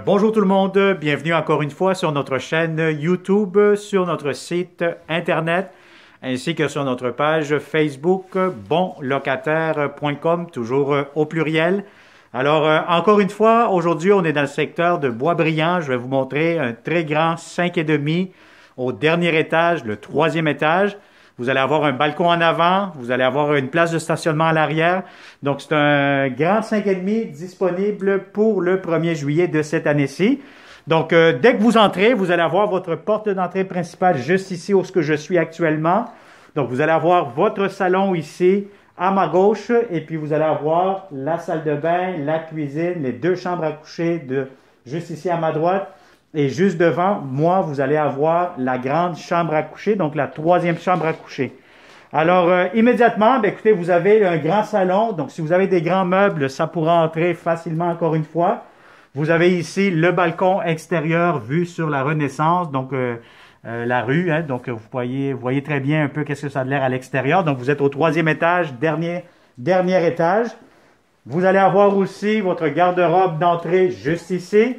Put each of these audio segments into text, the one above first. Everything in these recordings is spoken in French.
Bonjour tout le monde, bienvenue encore une fois sur notre chaîne YouTube, sur notre site internet, ainsi que sur notre page Facebook, bonlocataire.com, toujours au pluriel. Alors, encore une fois, aujourd'hui, on est dans le secteur de Boisbriand. Je vais vous montrer un très grand 5,5 au dernier étage, le 3e étage. Vous allez avoir un balcon en avant, vous allez avoir une place de stationnement à l'arrière. Donc, c'est un grand 5,5 disponible pour le 1er juillet de cette année-ci. Donc, dès que vous entrez, vous allez avoir votre porte d'entrée principale juste ici où je suis actuellement. Donc, vous allez avoir votre salon ici à ma gauche et puis vous allez avoir la salle de bain, la cuisine, les 2 chambres à coucher juste ici à ma droite. Et juste devant moi, vous allez avoir la grande chambre à coucher, donc la 3e chambre à coucher. Alors, immédiatement, écoutez, vous avez un grand salon. Donc, si vous avez des grands meubles, ça pourra entrer facilement encore une fois. Vous avez ici le balcon extérieur vu sur la Renaissance, donc la rue. Donc, vous voyez très bien un peu qu'est-ce que ça a l'air à l'extérieur. Donc, vous êtes au 3e étage, dernier étage. Vous allez avoir aussi votre garde-robe d'entrée juste ici.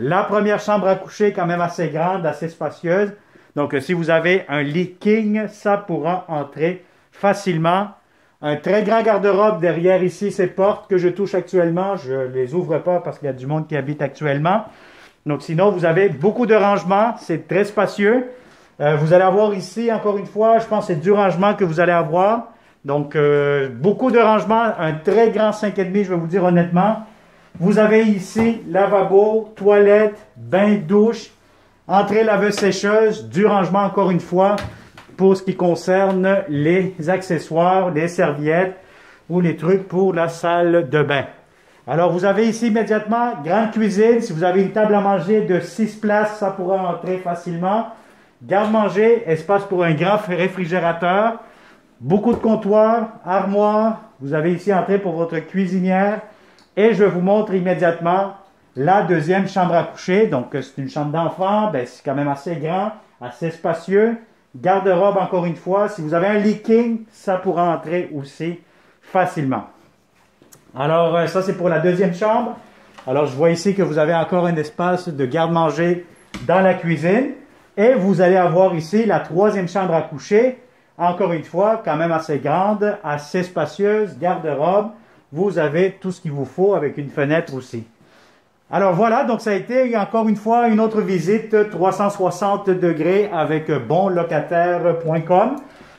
La première chambre à coucher quand même assez grande, assez spacieuse. Donc, si vous avez un lit king, ça pourra entrer facilement. Un très grand garde-robe derrière ici, ces portes que je touche actuellement. Je ne les ouvre pas parce qu'il y a du monde qui habite actuellement. Donc, sinon, vous avez beaucoup de rangements. C'est très spacieux. Vous allez avoir ici, encore une fois, je pense que c'est du rangement que vous allez avoir. Donc, beaucoup de rangements. Un très grand 5,5, je vais vous dire honnêtement. Vous avez ici lavabo, toilette, bain-douche, entrée laveuse-sécheuse, du rangement encore une fois pour ce qui concerne les accessoires, les serviettes ou les trucs pour la salle de bain. Alors vous avez ici immédiatement grande cuisine. Si vous avez une table à manger de 6 places, ça pourra entrer facilement. Garde-manger, espace pour un grand réfrigérateur, beaucoup de comptoirs, armoires. Vous avez ici entrée pour votre cuisinière. Et je vous montre immédiatement la 2e chambre à coucher. Donc, c'est une chambre d'enfant. C'est quand même assez grand, assez spacieux. Garde-robe, encore une fois. Si vous avez un lit king, ça pourra entrer aussi facilement. Alors, ça, c'est pour la 2e chambre. Alors, je vois ici que vous avez encore un espace de garde-manger dans la cuisine. Et vous allez avoir ici la 3e chambre à coucher. Encore une fois, quand même assez grande, assez spacieuse, garde-robe. Vous avez tout ce qu'il vous faut avec une fenêtre aussi. Alors voilà, donc ça a été encore une fois une autre visite 360 degrés avec bonlocataire.com.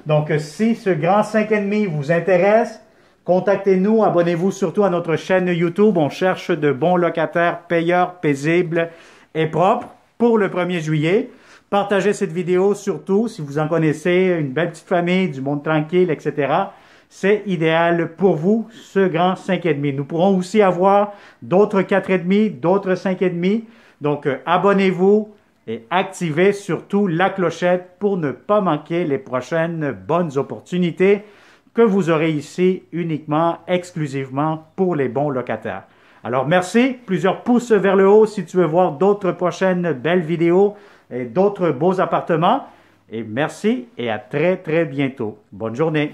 Donc si ce grand 5,5 vous intéresse, contactez-nous, abonnez-vous surtout à notre chaîne YouTube. On cherche de bons locataires payeurs, paisibles et propres pour le 1er juillet. Partagez cette vidéo surtout si vous en connaissez, une belle petite famille, du monde tranquille, etc. C'est idéal pour vous, ce grand 5,5. Nous pourrons aussi avoir d'autres 4,5, d'autres 5,5. Donc, abonnez-vous et activez surtout la clochette pour ne pas manquer les prochaines bonnes opportunités que vous aurez ici uniquement, exclusivement pour les bons locataires. Alors, merci. Plusieurs pouces vers le haut si tu veux voir d'autres prochaines belles vidéos et d'autres beaux appartements. Et merci et à très, très bientôt. Bonne journée.